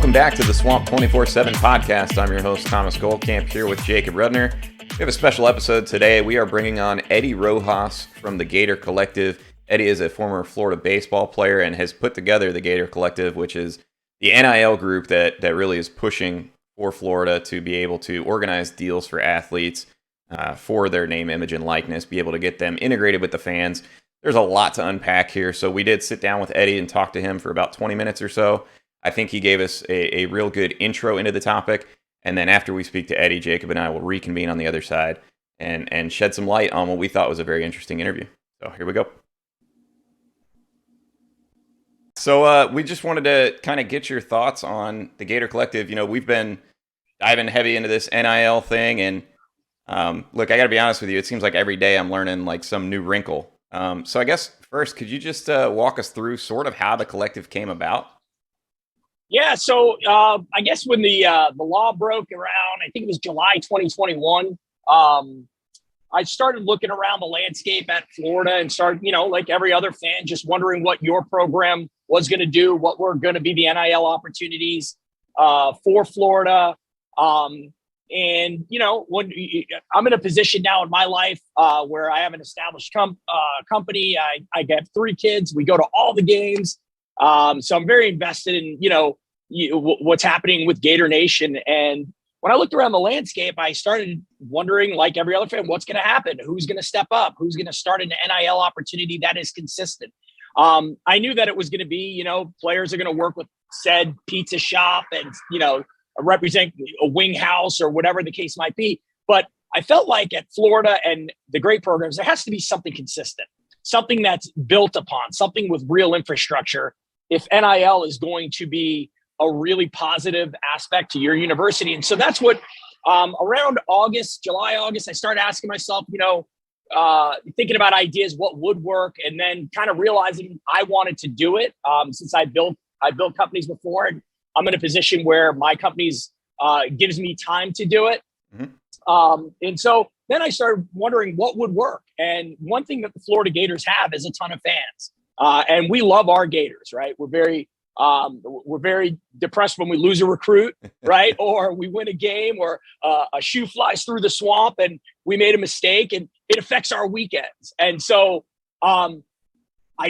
Welcome back to the Swamp 24/7 podcast. I'm your host, Thomas Goldcamp, here with Jacob Rudner. We have a special episode today. We are bringing on Eddie Rojas from the Gator Collective. Eddie is a former Florida baseball player and has put together the Gator Collective, which is the NIL group that really is pushing for Florida to be able to organize deals for athletes for their name, image, and likeness, be able to get them integrated with the fans. There's a lot to unpack here, so we did sit down with Eddie and talk to him for about 20 minutes or so. I think he gave us a real good intro into the topic, and then after we speak to Eddie, Jacob and I will reconvene on the other side and shed some light on what we thought was a very interesting interview. So here we go. So we just wanted to kind of get your thoughts on the Gator Collective. You know, we've been diving heavy into this NIL thing, and look, I got to be honest with you, it seems like every day I'm learning like some new wrinkle. So I guess first, could you just walk us through sort of how the collective came about? Yeah, so I guess when the law broke around, I think it was July 2021, I started looking around the landscape at Florida and started, like every other fan, just wondering what your program was going to do, what were going to be the NIL opportunities for Florida. And, when I'm in a position now in my life where I have an established company, I get 3 kids. We go to all the games. So I'm very invested in, what's happening with Gator Nation. And when I looked around the landscape, I started wondering, like every other fan, what's going to happen? Who's going to step up? Who's going to start an NIL opportunity that is consistent? I knew that it was going to be, players are going to work with said pizza shop and, represent a wing house or whatever the case might be. But I felt like at Florida and the great programs, there has to be something consistent, something that's built upon, something with real infrastructure. If NIL is going to be a really positive aspect to your university. And so that's what around July, August, I started asking myself, thinking about ideas, what would work, and then kind of realizing I wanted to do it since I built companies before, and I'm in a position where my company's gives me time to do it. Mm-hmm. And so then I started wondering what would work. And one thing that the Florida Gators have is a ton of fans. And we love our Gators, right? We're very depressed when we lose a recruit, right? Or we win a game, or a shoe flies through the swamp and we made a mistake, and it affects our weekends. And so I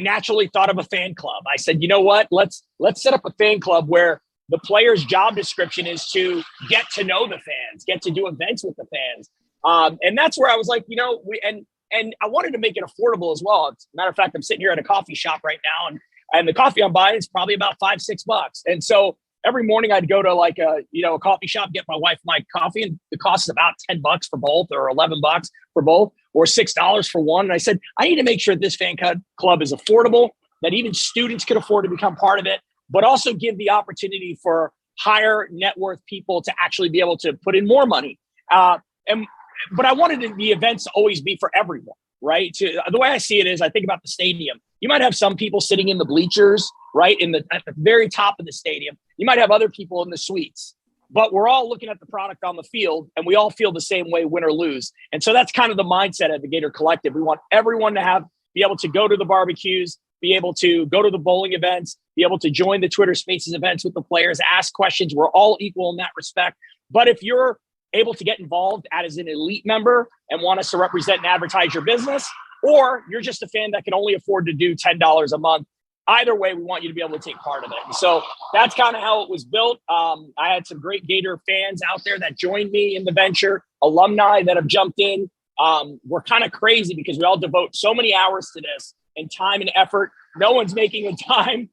naturally thought of a fan club. I said, you know what? Let's set up a fan club where the player's job description is to get to know the fans, get to do events with the fans. And that's where I was like, and I wanted to make it affordable as well. As a matter of fact, I'm sitting here at a coffee shop right now, and the coffee I'm buying is probably about $5-6. And so every morning I'd go to like a coffee shop, get my wife my coffee, and the cost is about $10 for both, or $11 for both, or $6 for one. And I said, I need to make sure this fan club is affordable, that even students could afford to become part of it, but also give the opportunity for higher net worth people to actually be able to put in more money. But I wanted the events to always be for everyone, right? The way I see it is, I think about the stadium. You might have some people sitting in the bleachers, right, at the very top of the stadium. You might have other people in the suites, but we're all looking at the product on the field, and we all feel the same way, win or lose. And so that's kind of the mindset of the Gator Collective. We want everyone to be able to go to the barbecues, be able to go to the bowling events, be able to join the Twitter Spaces events with the players, ask questions. We're all equal in that respect. But if you're able to get involved as an elite member and want us to represent and advertise your business, or you're just a fan that can only afford to do $10 a month, either way, we want you to be able to take part of it. And so that's kind of how it was built. I had some great Gator fans out there that joined me in the venture, alumni that have jumped in. We're kind of crazy because we all devote so many hours to this and time and effort. No one's making a dime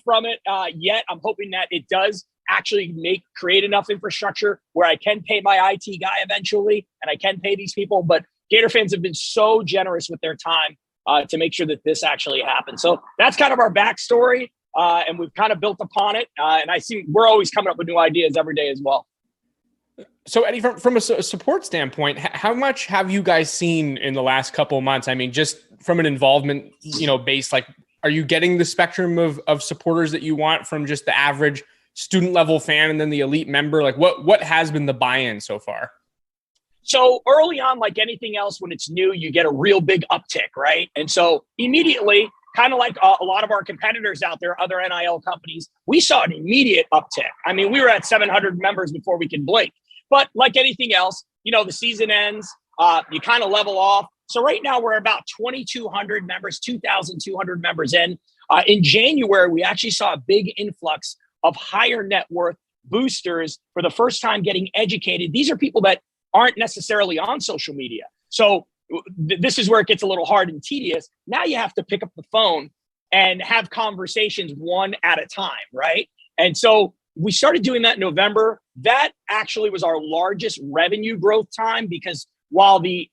from it yet. I'm hoping that it does actually create enough infrastructure where I can pay my IT guy eventually, and I can pay these people. But Gator fans have been so generous with their time to make sure that this actually happens. So that's kind of our backstory, and we've kind of built upon it. And I see we're always coming up with new ideas every day as well. So Eddie, from a support standpoint, how much have you guys seen in the last couple of months? I mean, just from an involvement, base, like, are you getting the spectrum of supporters that you want from just the average student level fan and then the elite member? Like what has been the buy-in so far? So early on, like anything else, when it's new, you get a real big uptick, right? And so immediately kind of like a lot of our competitors out there, other NIL companies, we saw an immediate uptick. I mean, we were at 700 members before we could blink. But like anything else, the season ends, you kind of level off. So right now we're about 2,200 members, 2,200 members in. In January, we actually saw a big influx of higher net worth boosters for the first time getting educated. These are people that aren't necessarily on social media. So this is where it gets a little hard and tedious. Now you have to pick up the phone and have conversations one at a time, right? And so we started doing that in November. That actually was our largest revenue growth time, because while the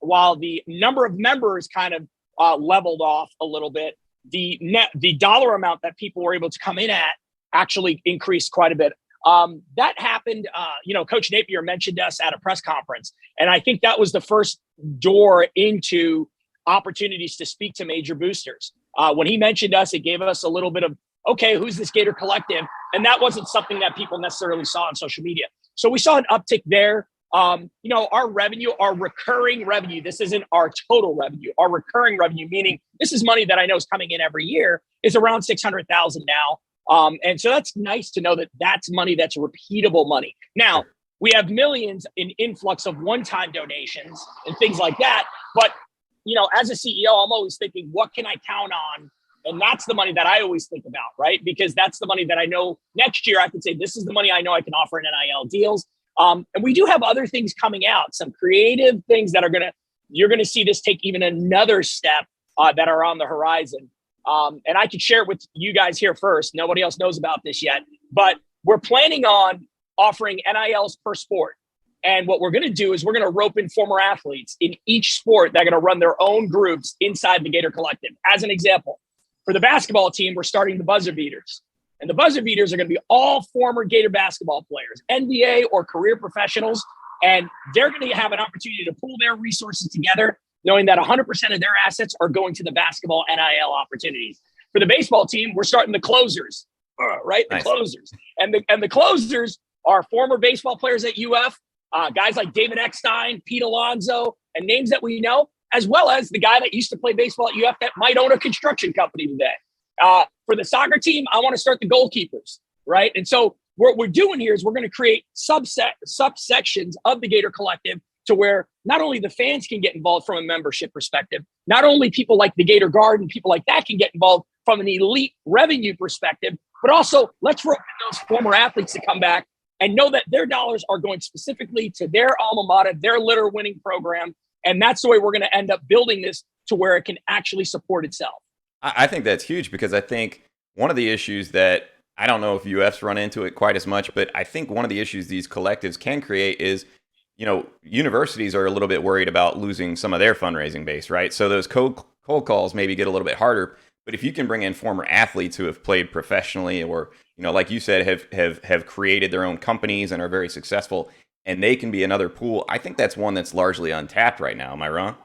number of members kind of leveled off a little bit, the dollar amount that people were able to come in at actually increased quite a bit. That happened, Coach Napier mentioned us at a press conference. And I think that was the first door into opportunities to speak to major boosters. When he mentioned us, it gave us a little bit of, okay, who's this Gator Collective? And that wasn't something that people necessarily saw on social media. So we saw an uptick there. Our revenue, our recurring revenue, this isn't our total revenue, our recurring revenue, meaning this is money that I know is coming in every year, is around 600,000 now. And so that's nice to know that that's money that's repeatable money. Now, we have millions in influx of one-time donations and things like that. But, as a CEO, I'm always thinking, what can I count on? And that's the money that I always think about, right? Because that's the money that I know next year I can say, this is the money I know I can offer in NIL deals. And we do have other things coming out, some creative things that you're going to see this take even another step that are on the horizon. And I can share it with you guys here first. Nobody else knows about this yet, but we're planning on offering NILs per sport. And what we're going to do is we're going to rope in former athletes in each sport that are going to run their own groups inside the Gator Collective. As an example, for the basketball team, we're starting the buzzer beaters. And the buzzer beaters are going to be all former Gator basketball players, NBA or career professionals. And they're going to have an opportunity to pool their resources together, knowing that 100% of their assets are going to the basketball NIL opportunities. For the baseball team, we're starting the closers, right? The closers. And the closers are former baseball players at UF, guys like David Eckstein, Pete Alonso, and names that we know, as well as the guy that used to play baseball at UF that might own a construction company today. For the soccer team, I want to start the goalkeepers, right? And so what we're doing here is we're going to create subsections of the Gator Collective to where not only the fans can get involved from a membership perspective, not only people like the Gator Guard and people like that can get involved from an elite revenue perspective, but also let's rope in those former athletes to come back and know that their dollars are going specifically to their alma mater, their litter winning program. And that's the way we're going to end up building this to where it can actually support itself. I think that's huge, because I think one of the issues that, I don't know if UF's run into it quite as much, but I think one of the issues these collectives can create is, universities are a little bit worried about losing some of their fundraising base, right? So those cold calls maybe get a little bit harder. But if you can bring in former athletes who have played professionally or, like you said, have created their own companies and are very successful, and they can be another pool, I think that's one that's largely untapped right now. Am I wrong?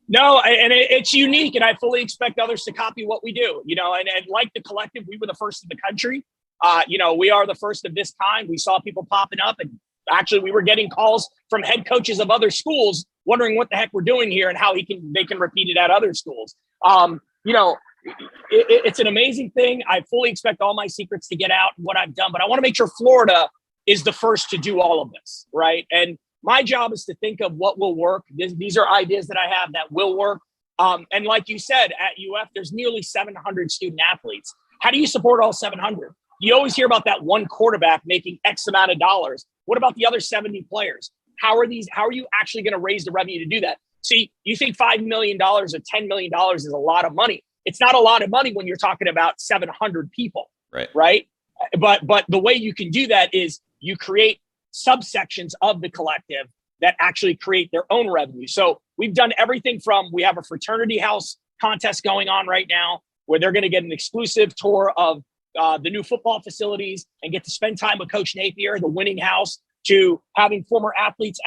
No, and it's unique, and I fully expect others to copy what we do, and like the collective, we were the first in the country. We are the first of this kind. We saw people popping up, and actually we were getting calls from head coaches of other schools wondering what the heck we're doing here and how they can repeat it at other schools. It's an amazing thing. I fully expect all my secrets to get out and what I've done, but I want to make sure Florida is the first to do all of this, right? And my job is to think of what will work. These are ideas that I have that will work. And like you said, at UF, there's nearly 700 student athletes. How do you support all 700? You always hear about that one quarterback making X amount of dollars. What about the other 70 players? How are you actually going to raise the revenue to do that? See, you think $5 million or $10 million is a lot of money. It's not a lot of money when you're talking about 700 people, right? But the way you can do that is you create subsections of the collective that actually create their own revenue. So we've done everything from, we have a fraternity house contest going on right now where they're going to get an exclusive tour of the new football facilities and get to spend time with Coach Napier, the winning house, to having former athletes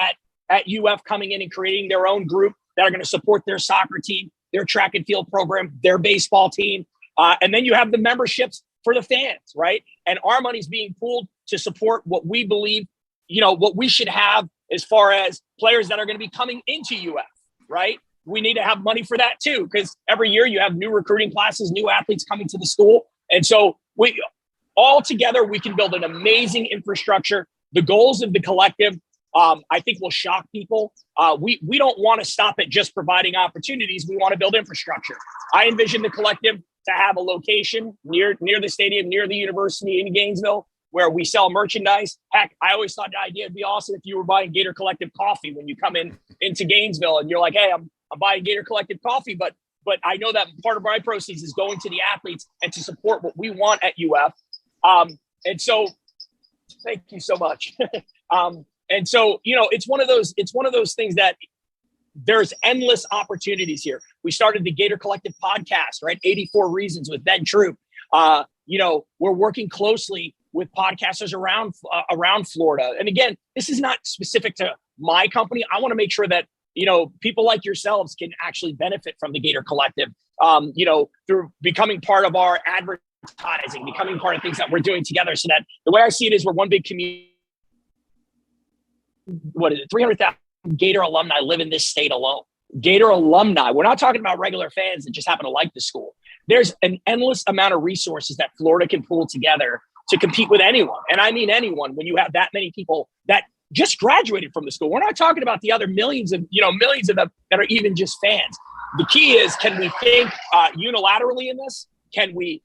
at UF coming in and creating their own group that are going to support their soccer team, their track and field program, their baseball team. And then you have the memberships for the fans, right? And our money's being pooled to support what we believe, what we should have as far as players that are going to be coming into UF, right? we need to have money for that too, because every year you have new recruiting classes, new athletes coming to the school. And so we all together, we can build an amazing infrastructure. The goals of the collective, I think, will shock people. We don't want to stop at just providing opportunities. We want to build infrastructure. I envision the collective to have a location near the stadium, near the university in Gainesville, where we sell merchandise. Heck, I always thought the idea would be awesome if you were buying Gator Collective coffee when you come into Gainesville and you're like, hey, I'm buying Gator Collective coffee, but I know that part of my proceeds is going to the athletes and to support what we want at UF. And so thank you so much. And so, it's one of those things that there's endless opportunities here. We started the Gator Collective podcast, right? 84 Reasons with Ben Troop. We're working closely with podcasters around Florida. And again, this is not specific to my company. I want to make sure that, people like yourselves can actually benefit from the Gator Collective, through becoming part of our advertising, becoming part of things that we're doing together. So that the way I see it is we're one big community. What is it? 300,000 Gator alumni live in this state alone. Gator alumni. We're not talking about regular fans that just happen to like the school. There's an endless amount of resources that Florida can pull together to compete with anyone. And I mean anyone when you have that many people that just graduated from the school. We're not talking about the other millions of them that are even just fans. The key is, can we think unilaterally in this? Can we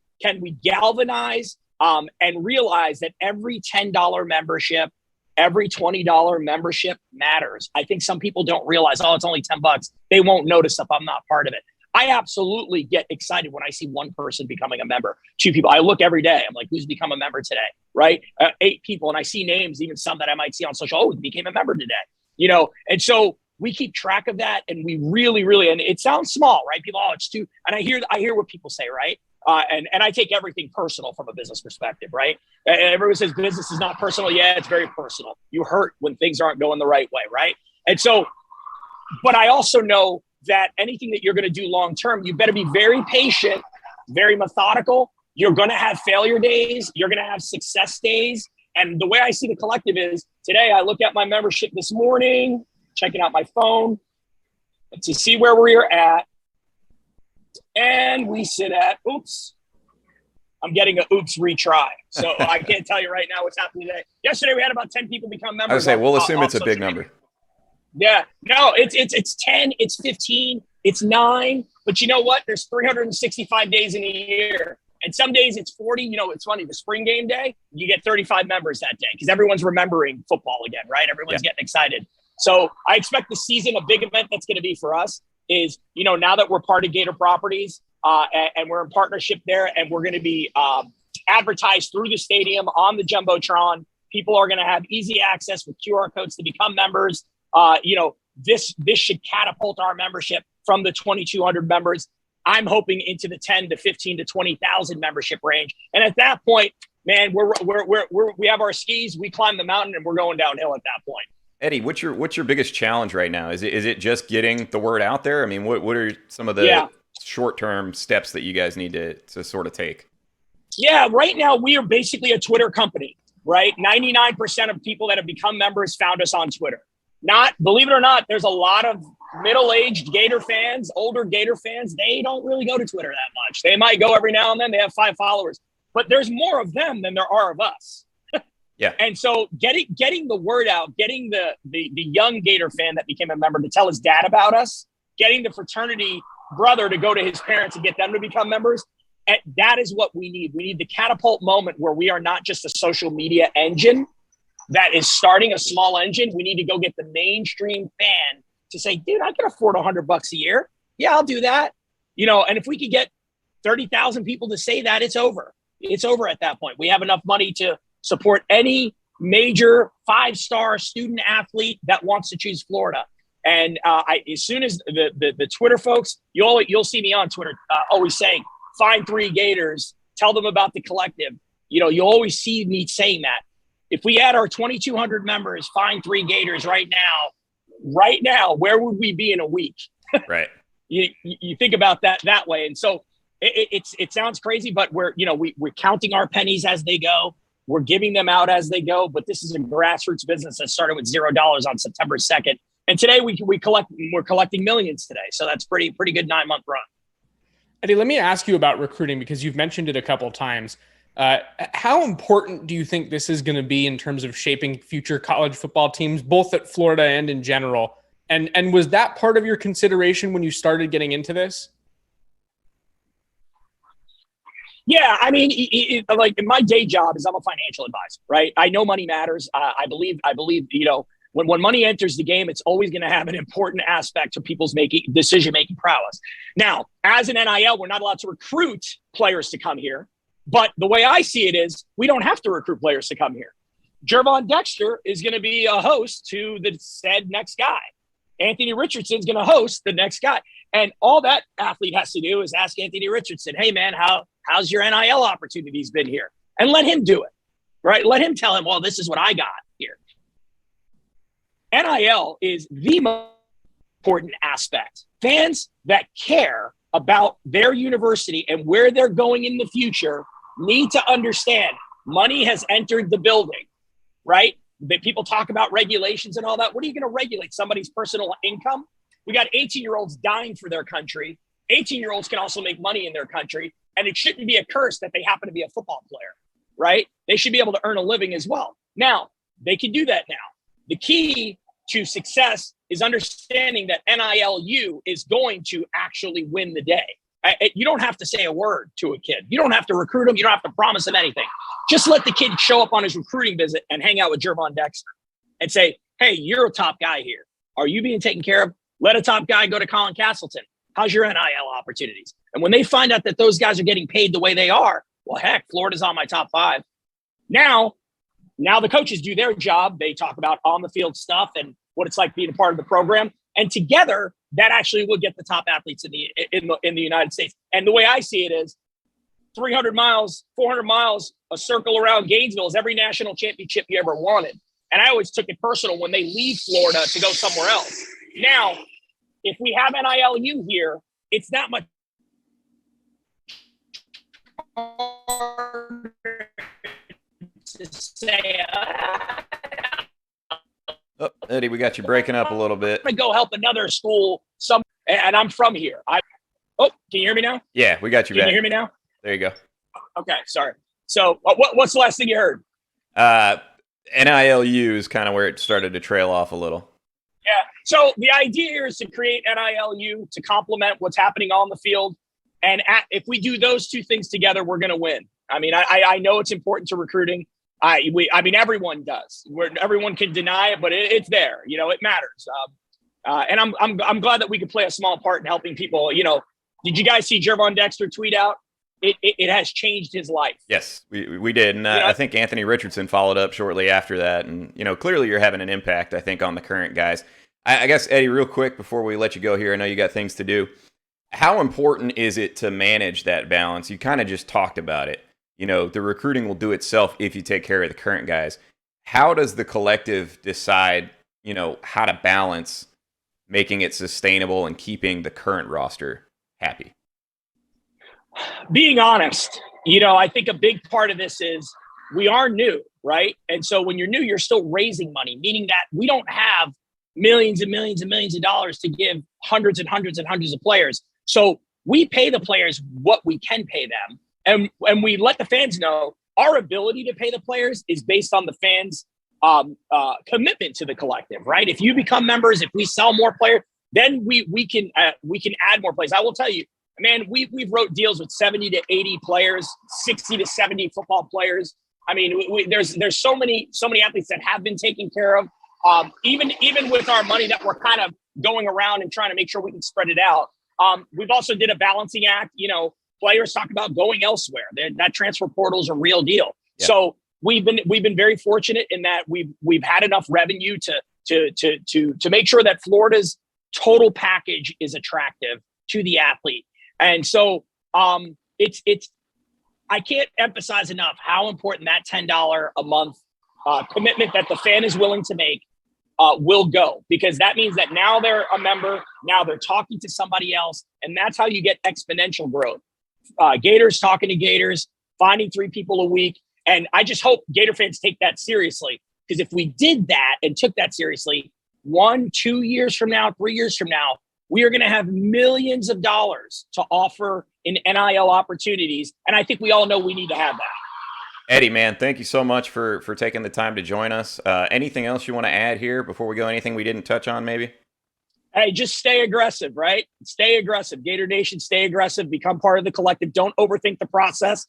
galvanize and realize that every $10 membership, every $20 membership matters? I think some people don't realize, it's only $10. They won't notice if I'm not part of it. I absolutely get excited when I see one person becoming a member, 2 people. I look every day. I'm like, who's become a member today, right? 8 people. And I see names, even some that I might see on social. Oh, he became a member today, And so we keep track of that. And we really, really, and it sounds small, right? People, it's too, and I hear what people say, right? And I take everything personal from a business perspective, right? And everyone says business is not personal. Yeah, it's very personal. You hurt when things aren't going the right way, right? And so, but I also know that anything that you're going to do long-term, you better be very patient, very methodical. You're going to have failure days. You're going to have success days. And the way I see the collective is today, I look at my membership this morning, checking out my phone to see where we're at. And we sit at, I'm getting an retry. So I can't tell you right now what's happening today. Yesterday, we had about 10 people become members. I would say, we'll assume it's a big number. Yeah, no, it's 10, it's 15, it's 9. But you know what? There's 365 days in a year. And some days it's 40. It's funny. The spring game day, you get 35 members that day because everyone's remembering football again, right? Everyone's getting excited. So I expect the season, a big event that's going to be for us is, now that we're part of Gator Properties and we're in partnership there, and we're going to be advertised through the stadium on the Jumbotron. People are going to have easy access with QR codes to become members. This should catapult our membership from the 2,200 members. I'm hoping into the 10 to 15 to 20,000 membership range. And at that point, man, we have our skis, we climb the mountain, and we're going downhill at that point. Eddie, what's your biggest challenge right now? Is it just getting the word out there? I mean, what are some of the short-term steps that you guys need to sort of take? Yeah, right now we are basically a Twitter company, right? 99% of people that have become members found us on Twitter. Believe it or not, there's a lot of middle-aged Gator fans, older Gator fans. They don't really go to Twitter that much. They might go every now and then. They have 5 followers, but there's more of them than there are of us. Yeah. And so getting the word out, getting the young Gator fan that became a member to tell his dad about us, getting the fraternity brother to go to his parents and get them to become members, that is what we need. We need the catapult moment where we are not just a social media engine that is starting a small engine. We need to go get the mainstream fan to say, dude, I can afford $100 a year. Yeah, I'll do that. And if we could get 30,000 people to say that, it's over. It's over at that point. We have enough money to support any major 5-star student athlete that wants to choose Florida. And as soon as the Twitter folks, you'll see me on Twitter always saying, find 3 Gators, tell them about the collective. You'll always see me saying that. If we add our 2,200 members, find 3 Gators right now, where would we be in a week? Right. You think about that way. And so it sounds crazy, but we're counting our pennies as they go. We're giving them out as they go. But this is a grassroots business that started with $0 on September 2nd. And today we're collecting millions today. So that's pretty good 9-month run. Eddie, let me ask you about recruiting because you've mentioned it a couple of times. How important do you think this is going to be in terms of shaping future college football teams, both at Florida and in general? And was that part of your consideration when you started getting into this? Yeah, I mean, like my day job is I'm a financial advisor, right? I know money matters. I believe, when money enters the game, it's always going to have an important aspect to people's decision-making prowess. Now, as an NIL, we're not allowed to recruit players to come here. But the way I see it is we don't have to recruit players to come here. Jervon Dexter is going to be a host to the said next guy. Anthony Richardson's going to host the next guy. And all that athlete has to do is ask Anthony Richardson, hey, man, how's your NIL opportunities been here? And let him do it, right? Let him tell him, well, this is what I got here. NIL is the most important aspect. Fans that care about their university and where they're going in the future need to understand money has entered the building, right? People talk about regulations and all that. What are you going to regulate? Somebody's personal income? We got 18-year-olds dying for their country. 18-year-olds can also make money in their country. And it shouldn't be a curse that they happen to be a football player, right? They should be able to earn a living as well. Now, they can do that now. The key to success is understanding that NILU is going to actually win the day. You don't have to say a word to a kid. You don't have to recruit him. You don't have to promise him anything. Just let the kid show up on his recruiting visit and hang out with Jervon Dexter and say, hey, you're a top guy here. Are you being taken care of? Let a top guy go to Colin Castleton. How's your NIL opportunities? And when they find out that those guys are getting paid the way they are, well, heck, Florida's on my top 5. Now the coaches do their job. They talk about on the field stuff and what it's like being a part of the program. And together, that actually will get the top athletes in the United States. And the way I see it is 300 miles, 400 miles, a circle around Gainesville is every national championship you ever wanted. And I always took it personal when they leave Florida to go somewhere else. Now, if we have NILU here, it's not much harder to say, Oh, Eddie, we got you breaking up a little bit. I'm going to go help another school, and I'm from here. Can you hear me now? Yeah, we got you back. Can you hear me now? There you go. Okay, sorry. So what's the last thing you heard? NILU is kind of where it started to trail off a little. Yeah. So the idea here is to create NILU to complement what's happening on the field. And if we do those two things together, we're going to win. I mean, I know it's important to recruiting. I mean, everyone does. Everyone can deny it, but it's there. It matters. And I'm glad that we could play a small part in helping people. Did you guys see Jervon Dexter tweet out? It has changed his life. Yes, we did. And I think Anthony Richardson followed up shortly after that. And, clearly you're having an impact, I think, on the current guys. I guess, Eddie, real quick before we let you go here, I know you got things to do. How important is it to manage that balance? You kind of just talked about it. The recruiting will do itself if you take care of the current guys. How does the collective decide, how to balance making it sustainable and keeping the current roster happy? Being honest, I think a big part of this is we are new, right? And so when you're new, you're still raising money, meaning that we don't have millions and millions and millions of dollars to give hundreds and hundreds and hundreds of players. So we pay the players what we can pay them. And we let the fans know our ability to pay the players is based on the fans' commitment to the collective, right? If you become members, if we sell more players, then we can add more players. I will tell you, man, we've wrote deals with 70 to 80 players, 60 to 70 football players. I mean, there's so many athletes that have been taken care of. Even with our money that we're kind of going around and trying to make sure we can spread it out. We've also did a balancing act. Players talk about going elsewhere. That transfer portal is a real deal. Yeah. So we've been very fortunate in that we've had enough revenue to make sure that Florida's total package is attractive to the athlete. And so it's I can't emphasize enough how important that $10 a month commitment that the fan is willing to make will go, because that means that now they're a member, now they're talking to somebody else, and that's how you get exponential growth. Gators talking to Gators, finding 3 people a week. And I just hope Gator fans take that seriously, because if we did that and took that seriously, 2 years from now, 3 years from now, we are going to have millions of dollars to offer in NIL opportunities. And I think we all know we need to have that. Eddie, man, thank you so much for taking the time to join us. Anything else you want to add here before we go? Anything we didn't touch on, maybe? Hey, just stay aggressive, right? Stay aggressive. Gator Nation, stay aggressive. Become part of the collective. Don't overthink the process.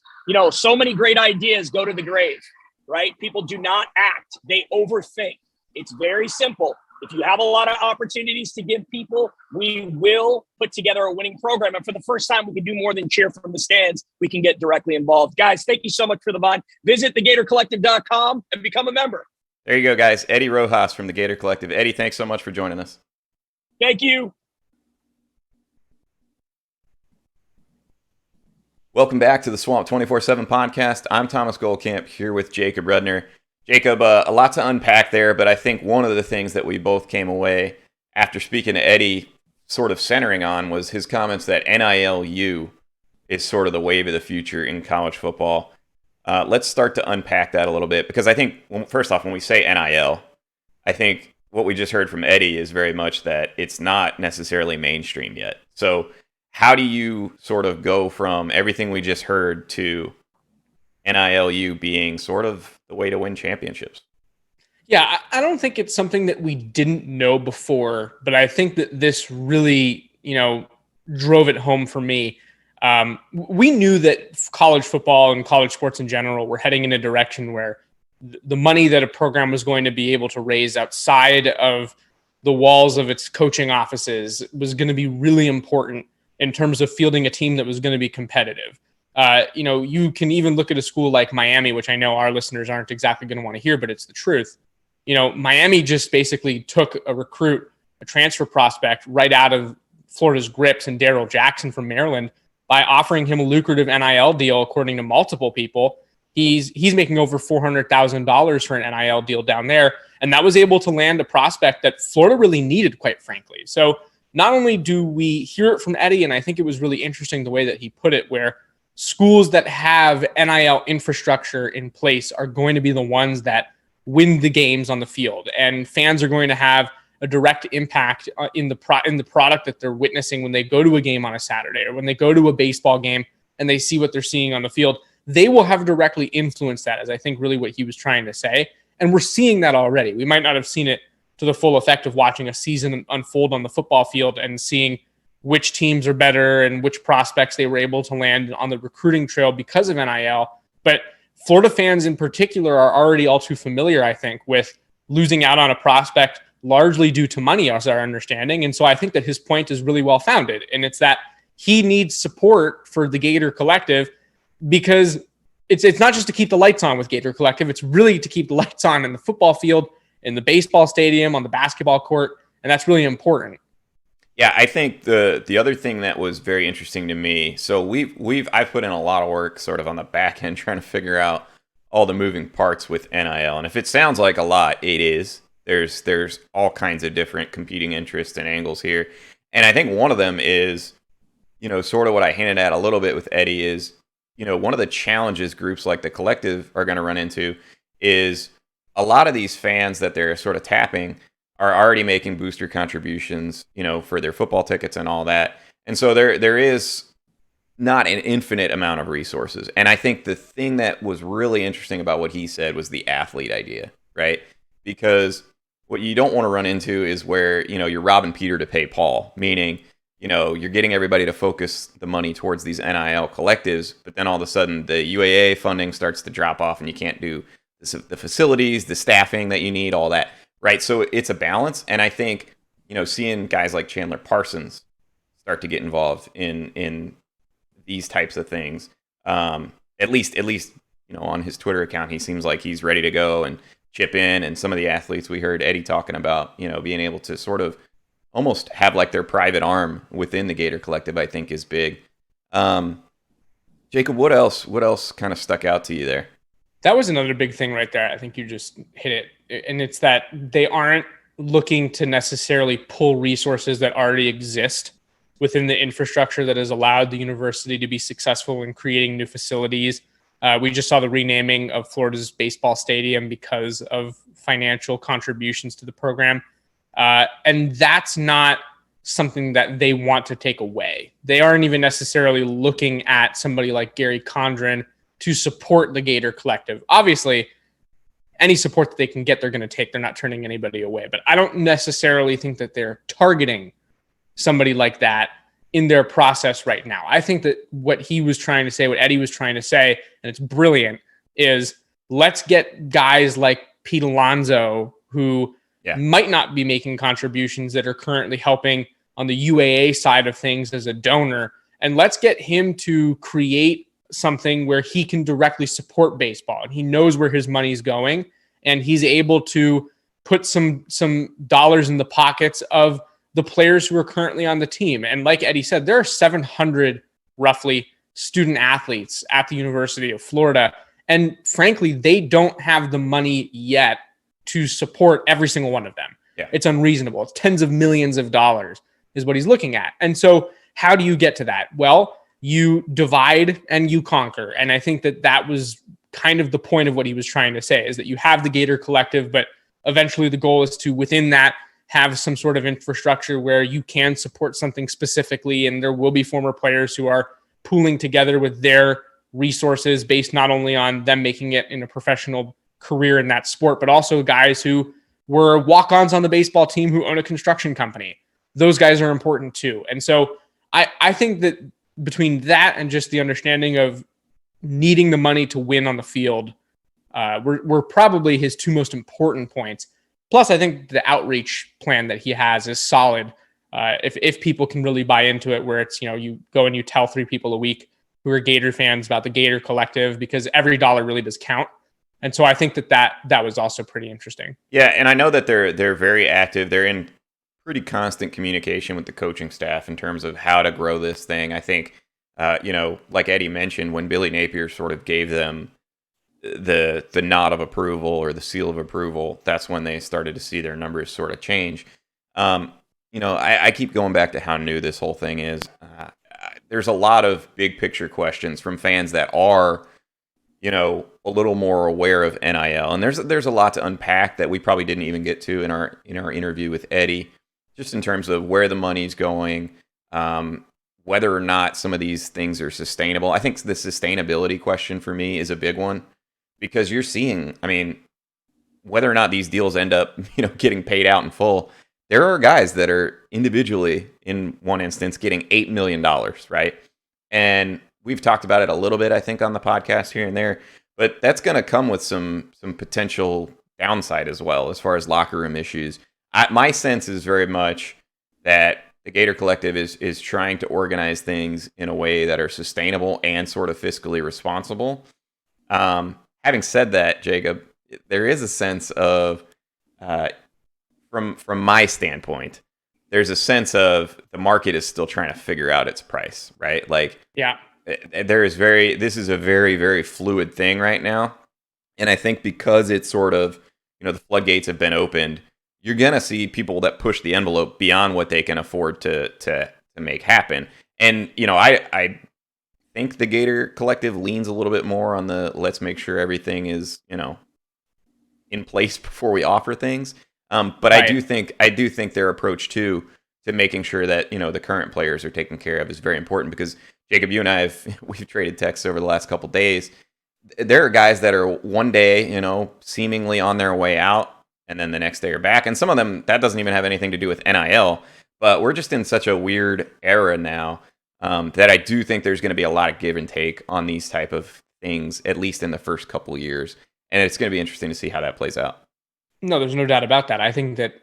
So many great ideas go to the grave, right? People do not act. They overthink. It's very simple. If you have a lot of opportunities to give people, we will put together a winning program. And for the first time, we can do more than cheer from the stands. We can get directly involved. Guys, thank you so much for the bond. Visit thegatorcollective.com and become a member. There you go, guys. Eddie Rojas from the Gator Collective. Eddie, thanks so much for joining us. Thank you. Welcome back to the Swamp 24/7 podcast. I'm Thomas Goldkamp here with Jacob Redner. Jacob, a lot to unpack there, but I think one of the things that we both came away after speaking to Eddie sort of centering on was his comments that NILU is sort of the wave of the future in college football. Let's start to unpack that a little bit, because I think, first off, when we say NIL, I think what we just heard from Eddie is very much that it's not necessarily mainstream yet. So how do you sort of go from everything we just heard to NILU being sort of the way to win championships? Yeah, I don't think it's something that we didn't know before, but I think that this really, drove it home for me. We knew that college football and college sports in general were heading in a direction where the money that a program was going to be able to raise outside of the walls of its coaching offices was going to be really important in terms of fielding a team that was going to be competitive. You can even look at a school like Miami, which I know our listeners aren't exactly going to want to hear, but it's the truth. Miami just basically took a transfer prospect right out of Florida's grips, and Darrell Jackson from Maryland, by offering him a lucrative NIL deal. According to multiple people, he's making over $400,000 for an NIL deal down there. And that was able to land a prospect that Florida really needed, quite frankly. So not only do we hear it from Eddie, and I think it was really interesting the way that he put it, where schools that have NIL infrastructure in place are going to be the ones that win the games on the field, and fans are going to have a direct impact in the product that they're witnessing when they go to a game on a Saturday, or when they go to a baseball game and they see what they're seeing on the field. They will have directly influenced that, is I think really what he was trying to say. And we're seeing that already. We might not have seen it to the full effect of watching a season unfold on the football field and seeing which teams are better and which prospects they were able to land on the recruiting trail because of NIL. But Florida fans in particular are already all too familiar, I think, with losing out on a prospect largely due to money, as our understanding. And so I think that his point is really well founded. And it's that he needs support for the Gator Collective, because it's not just to keep the lights on with Gator Collective. It's really to keep the lights on in the football field, in the baseball stadium, on the basketball court. And that's really important. Yeah, I think the other thing that was very interesting to me, so I've put in a lot of work sort of on the back end trying to figure out all the moving parts with NIL. And if it sounds like a lot, it is. There's all kinds of different competing interests and angles here. And I think one of them is, sort of what I hinted at a little bit with Eddie is, one of the challenges groups like the Collective are going to run into is a lot of these fans that they're sort of tapping are already making booster contributions, for their football tickets and all that. And so there is not an infinite amount of resources. And I think the thing that was really interesting about what he said was the athlete idea, right? Because what you don't want to run into is where, you're robbing Peter to pay Paul, meaning, you're getting everybody to focus the money towards these NIL collectives, but then all of a sudden the UAA funding starts to drop off and you can't do the facilities, the staffing that you need, all that, right? So it's a balance. And I think, seeing guys like Chandler Parsons start to get involved in these types of things, at least, on his Twitter account, he seems like he's ready to go and chip in. And some of the athletes we heard Eddie talking about, being able to sort of almost have like their private arm within the Gator Collective, I think is big. Jacob, what else kind of stuck out to you there? That was another big thing right there. I think you just hit it. And it's that they aren't looking to necessarily pull resources that already exist within the infrastructure that has allowed the university to be successful in creating new facilities. We just saw the renaming of Florida's baseball stadium because of financial contributions to the program. And that's not something that they want to take away. They aren't even necessarily looking at somebody like Gary Condren to support the Gator Collective. Obviously, any support that they can get, they're going to take. They're not turning anybody away. But I don't necessarily think that they're targeting somebody like that in their process right now. I think that what he was trying to say, what Eddie was trying to say, and it's brilliant, is let's get guys like Pete Alonso, who might not be making contributions, that are currently helping on the UAA side of things as a donor, and let's get him to create something where he can directly support baseball, and he knows where his money's going, and he's able to put some dollars in the pockets of the players who are currently on the team. And like Eddie said, there are 700 roughly student athletes at the University of Florida, and frankly, they don't have the money yet to support every single one of them. It's unreasonable. It's tens of millions of dollars is what he's looking at. And so how do you get to that? Well, you divide and you conquer. And I think that that was kind of the point of what he was trying to say, is that you have the Gator Collective, but eventually the goal is to, within that, have some sort of infrastructure where you can support something specifically. And there will be former players who are pooling together with their resources based not only on them making it in a professional career in that sport, but also guys who were walk-ons on the baseball team who own a construction company. Those guys are important too. And so I think that between that and just the understanding of needing the money to win on the field, were probably his two most important points. Plus, I think the outreach plan that he has is solid. If people can really buy into it, where it's, you go and you tell 3 people a week who are Gator fans about the Gator Collective, because every dollar really does count. And so I think that was also pretty interesting. Yeah, and I know that they're very active. They're in pretty constant communication with the coaching staff in terms of how to grow this thing. I think, like Eddie mentioned, when Billy Napier sort of gave them the nod of approval or the seal of approval, that's when they started to see their numbers sort of change. I keep going back to how new this whole thing is. There's a lot of big picture questions from fans that are, a little more aware of NIL, and there's a lot to unpack that we probably didn't even get to in our interview with Eddie, just in terms of where the money's going, whether or not some of these things are sustainable. I think the sustainability question for me is a big one, because you're seeing, whether or not these deals end up, getting paid out in full. There are guys that are individually, in one instance, getting $8 million, right? And we've talked about it a little bit, I think, on the podcast here and there, but that's going to come with some potential downside as well, as far as locker room issues. My sense is very much that the Gator Collective is trying to organize things in a way that are sustainable and sort of fiscally responsible. Having said that, Jacob, there is a sense of, from my standpoint, there's a sense of the market is still trying to figure out its price, right? This is a very, very fluid thing right now. And I think because it's sort of, the floodgates have been opened, you're going to see people that push the envelope beyond what they can afford to make happen. And, I think the Gator Collective leans a little bit more on the let's make sure everything is, in place before we offer things. But right. I do think their approach to making sure that, the current players are taken care of is very important, because Jacob, you and I we've traded texts over the last couple of days. There are guys that are one day, seemingly on their way out, and then the next day are back. And some of them, that doesn't even have anything to do with NIL, but we're just in such a weird era now that I do think there's going to be a lot of give and take on these type of things, at least in the first couple of years. And it's going to be interesting to see how that plays out. No, there's no doubt about that. I think that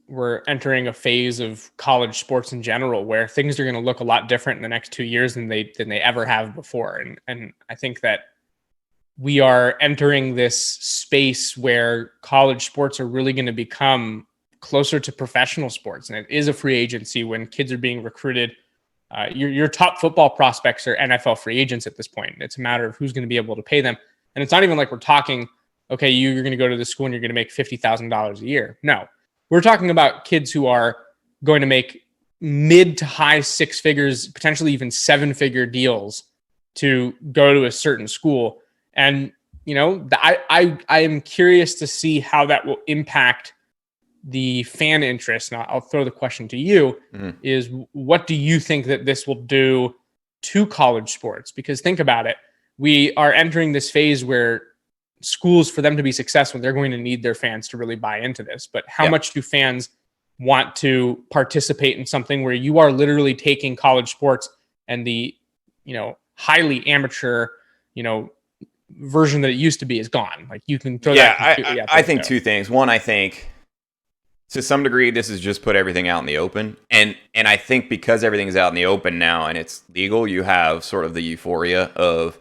we're entering a phase of college sports in general where things are going to look a lot different in the next 2 years than they ever have before. And I think that we are entering this space where college sports are really going to become closer to professional sports. And it is a free agency when kids are being recruited. Your top football prospects are NFL free agents at this point. It's a matter of who's going to be able to pay them. And it's not even like we're talking, okay, you're going to go to the school and you're going to make $50,000 a year. No, we're talking about kids who are going to make mid to high 6 figures, potentially even 7-figure deals to go to a certain school. And, I am curious to see how that will impact the fan interest, and I'll throw the question to you, is what do you think that this will do to college sports? Because think about it. We are entering this phase where schools, for them to be successful, they're going to need their fans to really buy into this. But how much do fans want to participate in something where you are literally taking college sports and the, highly amateur, version that it used to be is gone? Like, you can throw that completely out. I think two things. One, I think to some degree this has just put everything out in the open, and I think because everything's out in the open now and it's legal, you have sort of the euphoria of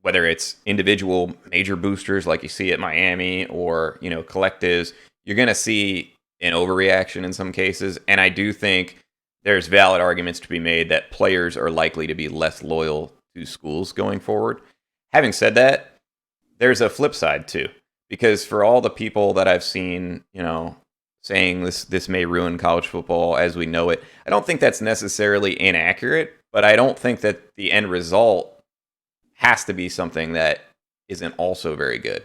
whether it's individual major boosters like you see at Miami or collectives. You're going to see an overreaction in some cases, and I do think there's valid arguments to be made that players are likely to be less loyal to schools going forward. Having said that, there's a flip side too, because for all the people that I've seen, saying this may ruin college football as we know it, I don't think that's necessarily inaccurate, but I don't think that the end result has to be something that isn't also very good.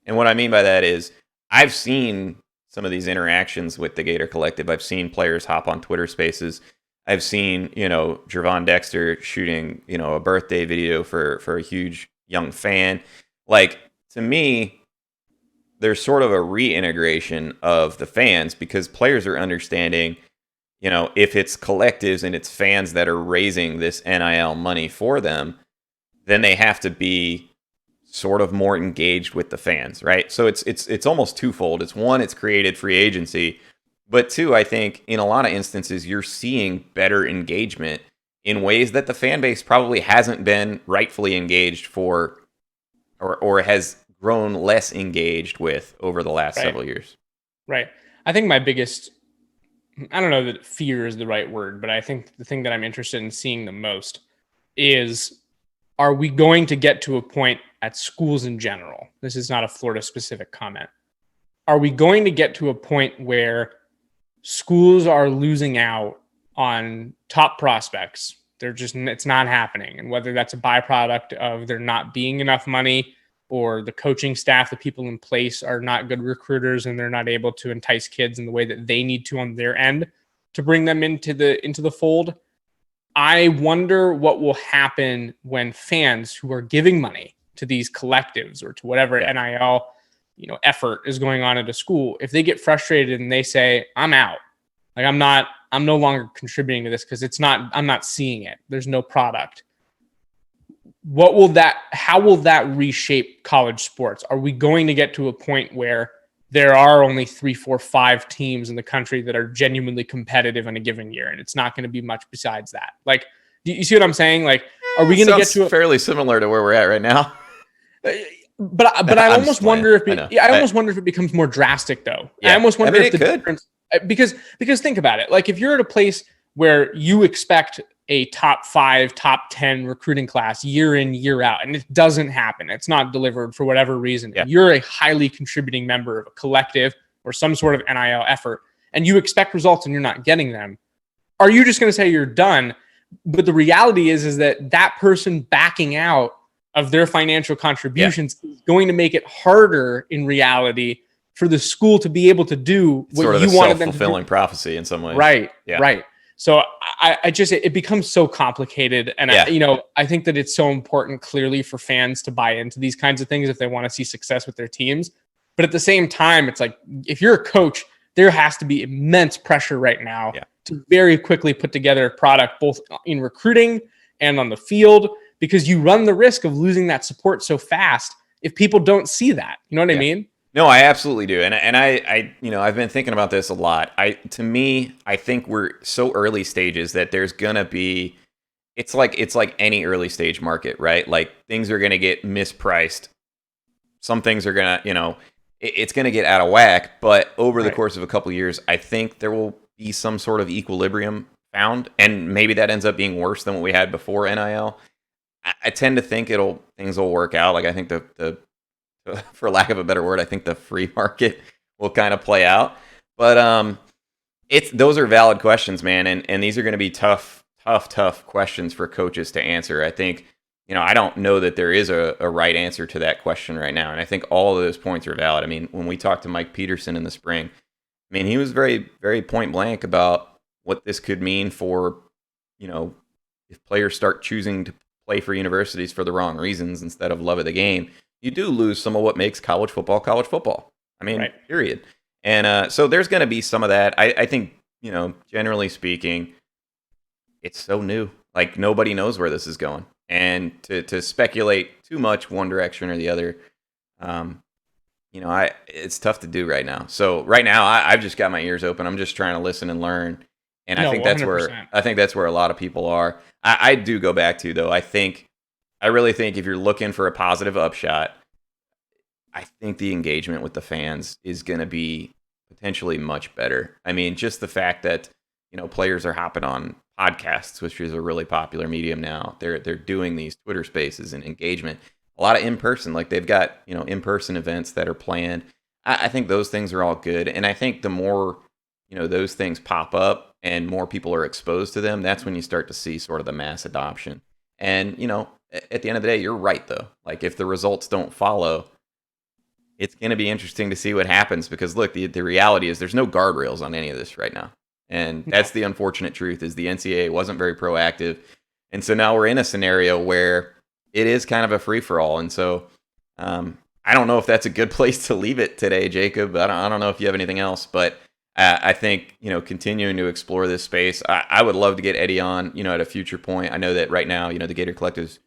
And what I mean by that is I've seen some of these interactions with the Gator Collective. I've seen players hop on Twitter Spaces. I've seen, Jervon Dexter shooting, a birthday video for a huge young fan. Like, to me, there's sort of a reintegration of the fans because players are understanding, if it's collectives and it's fans that are raising this NIL money for them, then they have to be sort of more engaged with the fans, right? So it's almost twofold. It's one, it's created free agency, but two, I think in a lot of instances you're seeing better engagement in ways that the fan base probably hasn't been rightfully engaged for, or has grown less engaged with over the last several years. Right. I think my biggest, I don't know that fear is the right word, but I think the thing that I'm interested in seeing the most is, are we going to get to a point at schools in general? This is not a Florida specific comment. Are we going to get to a point where schools are losing out on top prospects? It's not happening. And whether that's a byproduct of there not being enough money, or the coaching staff, the people in place are not good recruiters and they're not able to entice kids in the way that they need to on their end to bring them into the fold. I wonder what will happen when fans who are giving money to these collectives or to whatever NIL, effort is going on at a school, if they get frustrated and they say, I'm out, like I'm no longer contributing to this because I'm not seeing it. There's no product. How will that reshape college sports? Are we going to get to a point where there are only 3, 4, 5 teams in the country that are genuinely competitive in a given year, and it's not going to be much besides that? Like, do you see what I'm saying? Like, are we going to get to fairly similar to where we're at right now? But I almost wonder if it becomes more drastic, though. Yeah. I almost wonder if the difference, because think about it. Like, if you're at a place where you expect a top 5, top 10 recruiting class year in, year out, and it doesn't happen, it's not delivered for whatever reason, you're a highly contributing member of a collective or some sort of NIL effort, and you expect results and you're not getting them, are you just going to say you're done? But the reality is that person backing out of their financial contributions is going to make it harder in reality for the school to be able to do what sort of you wanted them to do. Self-fulfilling prophecy in some ways. Right. Yeah. Right. So it becomes so complicated. And I think that it's so important clearly for fans to buy into these kinds of things if they want to see success with their teams. But at the same time, it's like, if you're a coach, there has to be immense pressure right now to very quickly put together a product, both in recruiting and on the field, because you run the risk of losing that support so fast if people don't see that. You know what I mean? No, I absolutely do. And I've been thinking about this a lot. I think we're so early stages that there's going to be, it's like any early stage market, right? Like, things are going to get mispriced. Some things are going to, it's going to get out of whack, but over the course of a couple of years, I think there will be some sort of equilibrium found, and maybe that ends up being worse than what we had before NIL. I tend to think things will work out. Like, I think the for lack of a better word, I think the free market will kind of play out. But those are valid questions, man, and these are going to be tough questions for coaches to answer. I think, I don't know that there is a right answer to that question right now, and I think all of those points are valid. I mean, when we talked to Mike Peterson in the spring, I mean, he was very, very point blank about what this could mean for, if players start choosing to play for universities for the wrong reasons instead of love of the game, you do lose some of what makes college football college football. I mean, Right. period. And so there's going to be some of that. I think, generally speaking, it's so new. Like, nobody knows where this is going. And to speculate too much one direction or the other, it's tough to do right now. So right now, I've just got my ears open. I'm just trying to listen and learn. And No, I think 100%. that's where a lot of people are. I do go back to, though. I really think if you're looking for a positive upshot, I think the engagement with the fans is going to be potentially much better. I mean, just the fact that, players are hopping on podcasts, which is a really popular medium now. They're doing these Twitter spaces and engagement. A lot of in-person, like they've got, in-person events that are planned. I think those things are all good. And I think the more, those things pop up and more people are exposed to them, that's when you start to see sort of the mass adoption. And, at the end of the day, you're right, though. Like, if the results don't follow, it's going to be interesting to see what happens because, look, the reality is there's no guardrails on any of this right now. And that's the unfortunate truth is the NCAA wasn't very proactive. And so now we're in a scenario where it is kind of a free-for-all. And so I don't know if that's a good place to leave it today, Jacob. I don't know if you have anything else, but I think, continuing to explore this space, I would love to get Eddie on, at a future point. I know that right now, the Gator Collective is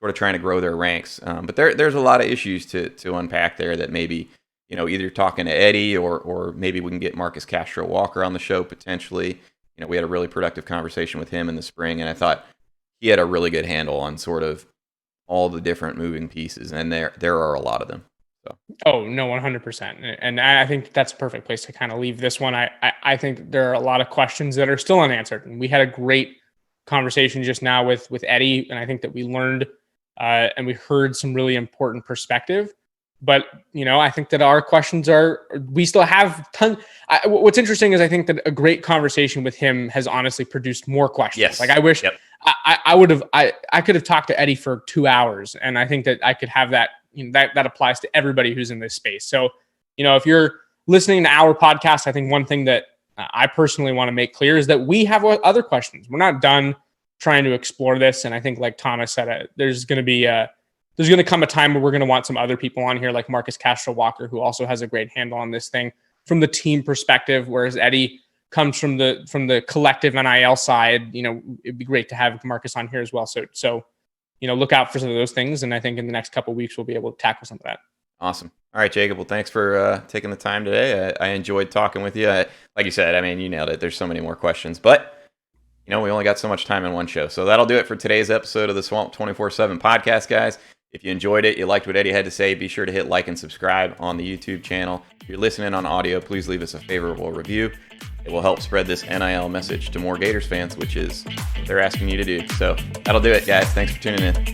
sort of trying to grow their ranks. But there's a lot of issues to unpack there that maybe, either talking to Eddie or maybe we can get Marcus Castro Walker on the show potentially. We had a really productive conversation with him in the spring, and I thought he had a really good handle on sort of all the different moving pieces, and there are a lot of them. So. Oh, no, 100%. And I think that's a perfect place to kind of leave this one. I think there are a lot of questions that are still unanswered. And we had a great conversation just now with Eddie, and I think that we learned and we heard some really important perspective. But, I think that our questions we still have tons. What's interesting is I think that a great conversation with him has honestly produced more questions. Yes. Like I wish Yep. I could have talked to Eddie for 2 hours, and I think that I could have that, that applies to everybody who's in this space. So, if you're listening to our podcast, I think one thing that I personally want to make clear is that we have other questions. We're not done trying to explore this. And I think, like Thomas said, there's going to come a time where we're going to want some other people on here, like Marcus Castro Walker, who also has a great handle on this thing from the team perspective, whereas Eddie comes from the collective NIL side. It'd be great to have Marcus on here as well. So look out for some of those things. And I think in the next couple of weeks, we'll be able to tackle some of that. Awesome. All right, Jacob. Well, thanks for taking the time today. I enjoyed talking with you. Like you said, I mean, you nailed it. There's so many more questions, but we only got so much time in one show. So that'll do it for today's episode of the Swamp 24/7 podcast, guys. If you enjoyed it, you liked what Eddie had to say, be sure to hit like and subscribe on the YouTube channel. If you're listening on audio, please leave us a favorable review. It will help spread this NIL message to more Gators fans, which is what they're asking you to do. So that'll do it, guys. Thanks for tuning in.